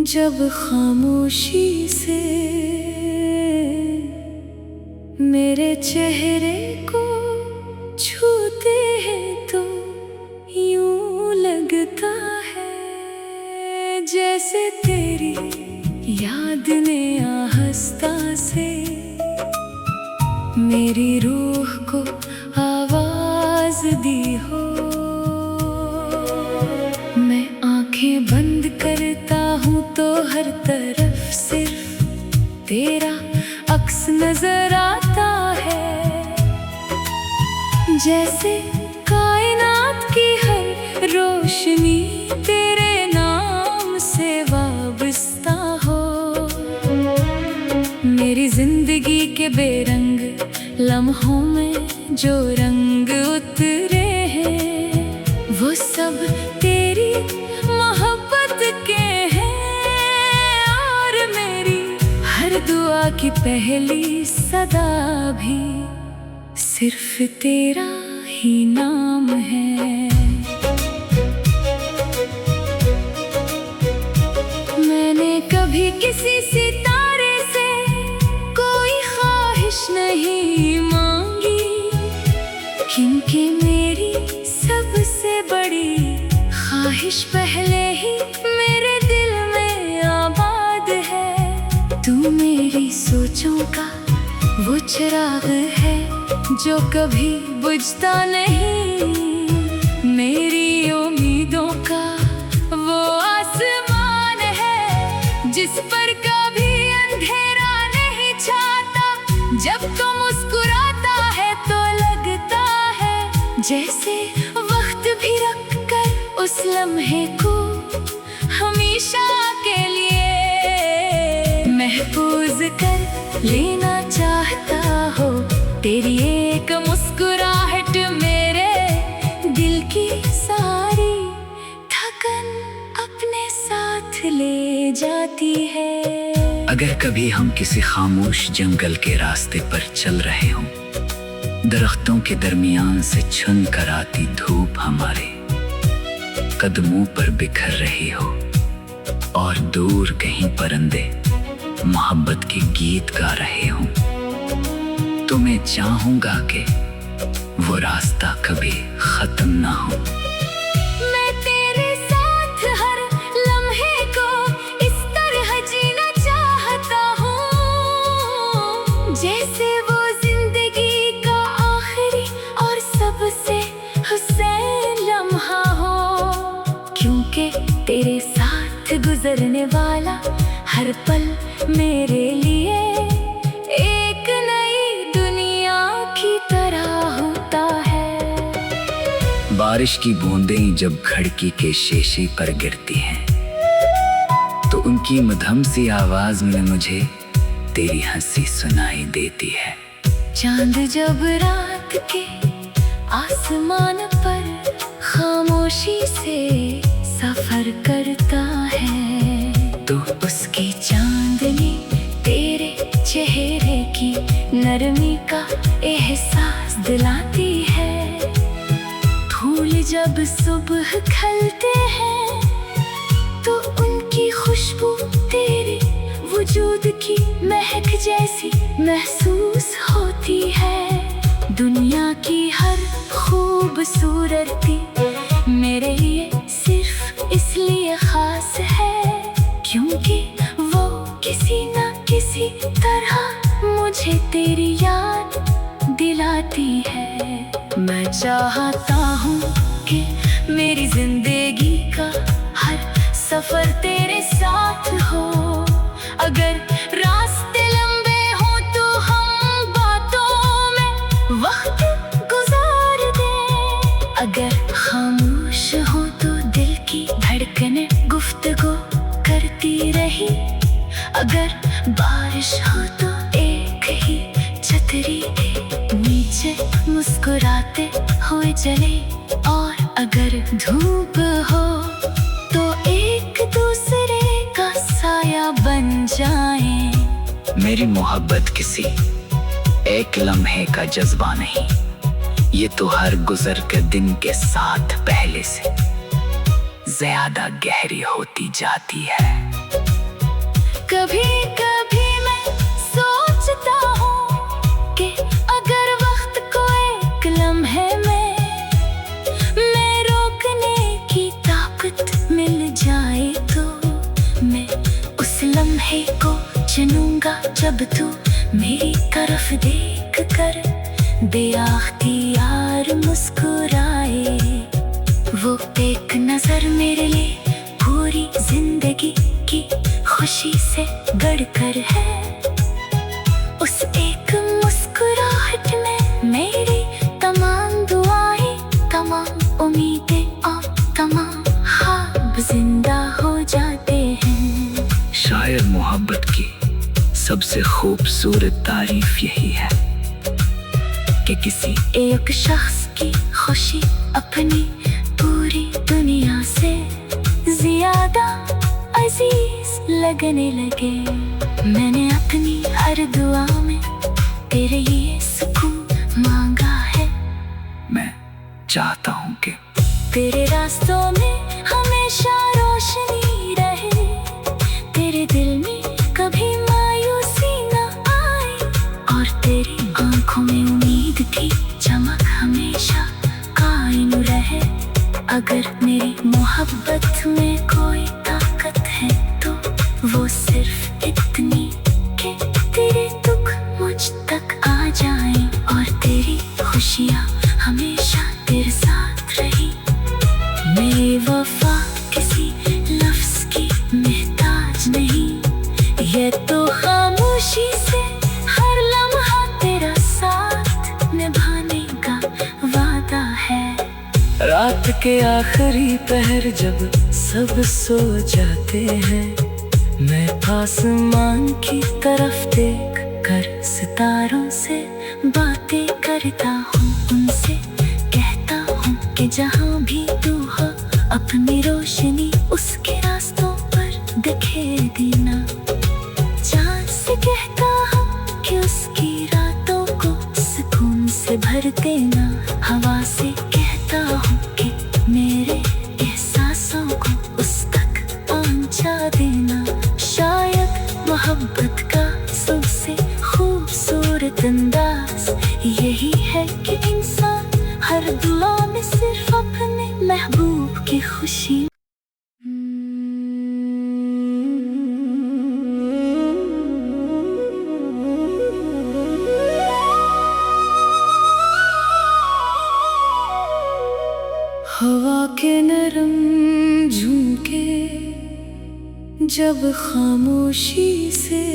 जब खामोशी से मेरे चेहरे को छूते हैं तो यूं लगता है जैसे तेरी याद ने आहिस्ता से मेरी रूह को आवाज दी हो। मैं आंखें बंद करता हूँ तो हर तरफ सिर्फ तेरा अक्स नजर आता है, जैसे कायनात की हर रोशनी तेरे नाम से वाबस्ता हो। मेरी जिंदगी के बेरंग लम्हों में जो रंग उतरे हैं वो सब तेरी मोहब्बत के हैं, और मेरी हर दुआ की पहली सदा भी सिर्फ तेरा ही नाम है। मैंने कभी किसी सितारे से कोई ख्वाहिश नहीं मांगी, क्योंकि मेरी सबसे बड़ी ख्वाहिश पहले ही मेरे दिल में आबाद है। तू मेरी सोचों का वो चिराग है जो कभी बुझता नहीं, मेरी उम्मीदों का वो आसमान है जिस पर कभी अंधेरा नहीं छाता। जब तू मुस्कुराता है तो लगता है जैसे वक्त भी रख कर उस लम्हे को हमेशा के लिए महफूज कर लेना चाहता हो। तेरी एक मुस्कुराहट मेरे दिल की सारी थकन अपने साथ ले जाती है। अगर कभी हम किसी खामोश जंगल के रास्ते पर चल रहे हों, दरख्तों के दरमियान से छुन कर आती धूप हमारे कदमों पर बिखर रही हो, और दूर कहीं परिंदे मोहब्बत के गीत गा रहे हों, तो मैं चाहूंगा कि वो रास्ता कभी खत्म ना हो। मैं तेरे साथ हर लम्हे को इस तरह जीना चाहता हूँ जैसे वो जिंदगी का आखिरी और सबसे हुसैन लम्हा हो, क्योंकि तेरे साथ गुजरने वाला हर पल मेरे लिए एक नई दुनिया की तरह होता है। बारिश की बूंदें जब खिड़की के शीशे पर गिरती हैं तो उनकी मधुर सी आवाज में मुझे तेरी हंसी सुनाई देती है। चांद जब रात के आसमान पर खामोशी से सफर करता है तो उसकी चांदनी तेरे चेहरे की नरमी का एहसास दिलाती है। फूल जब सुबह खिलते हैं तो उनकी खुशबू तेरे वजूद की महक जैसी महसूस होती है। दुनिया की हर खूबसूरती मेरे लिए सिर्फ इसलिए खास है क्योंकि वो किसी न किसी तरह मुझे तेरी याद दिलाती है। मैं चाहता हूँ कि मेरी जिंदगी का हर सफर तेरे साथ हो। अगर रास्ते लंबे हो तो हम बातों में वक्त गुजार दें, अगर खामोश हो तो दिल की धड़कनें गुफ्तगू करती रही, अगर बारिश हो तो एक ही छतरी के नीचे मुस्कुराते हुए चले, और अगर धूप हो तो एक दूसरे का साया बन जाएं। मेरी मोहब्बत किसी एक लम्हे का जज्बा नहीं, ये तो हर गुजर के दिन के साथ पहले से ज्यादा गहरी होती जाती है। कभी कभी मैं सोचता हूँ कि अगर वक्त को एक लम्हे में रोकने की ताकत मिल जाए तो मैं उस लम्हे को चुनूंगा जब तू मेरी तरफ देख कर बेअख्तियार मुस्कुराए। वो एक नजर मेरे लिए पूरी जिंदगी की खुशी से गढ़कर है। उस एक मुस्कुराहट में मेरी तमाम दुआएं, तमाम उम्मीदें और तमाम ख्वाब जिंदा हो जाते हैं। शायद मोहब्बत की सबसे खूबसूरत तारीफ यही है कि किसी एक शख्स की खुशी अपनी पूरी दुनिया से ज्यादा अजीज लगने लगे। मैंने अपनी हर दुआ में तेरे लिए सुकून मांगा है। मैं चाहता हूँ कि तेरे रास्तों में हमेशा रोशनी रहे, तेरे दिल में कभी मायूसी न आए और तेरी आंखों में उम्मीद की चमक हमेशा कायम रहे। अगर मेरी मोहब्बत में कोई ताकत है तो वो सिर्फ इतनी कि तेरे दुख मुझ तक आ जाएं और तेरी खुशियाँ हमेशा तेरे साथ रही। मेरी वफा किसी लफ्ज की मोहताज नहीं, ये तो खामोशी से हर लम्हा तेरा साथ निभाने का वादा है। रात के आखिरी पहर जब सब सो जाते हैं, मैं आसमान की तरफ देख कर सितारों से बातें करता हूँ। उनसे कहता हूँ कि जहाँ भी तू हो अपनी रोशनी उसके रास्तों पर दिखे देना। चाँद से कहता हूँ कि उसकी रातों को सुकून से भर देना। हवा से कहता हूँ कि मेरे एहसासों को उस तक पहुँचा देना। शायद मोहब्बत का सबसे खूबसूरत अंदाज यही है कि इंसान हर दुआ में सिर्फ अपने महबूब की खुशी। हवा के नरम झोंके जब खामोशी से